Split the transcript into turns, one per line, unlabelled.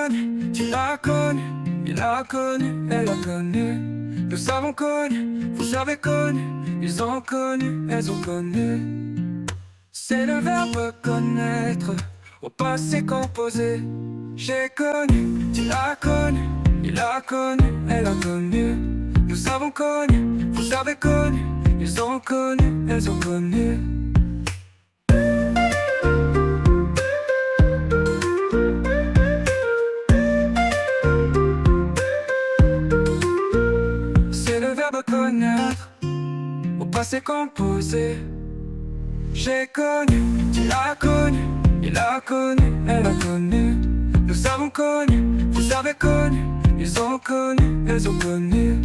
connu, tu l'as connu, il a connu, elle a connu. Nous avons connu, vous avez connu, ils ont connu, elles ont connu. C'est le verbe connaître, au passé composé. J'ai connu, tu l'as connu, il a connu, elle a connu. Nous avons connu, vous avez connu, ils ont connu, elles ont connu. C'est le verbe connaître, au passé composé. J'ai connu, tu l'as connu, il a connu, elle a connu. Nous avons connu, vous avez connu, ils ont connu, elles ont connu.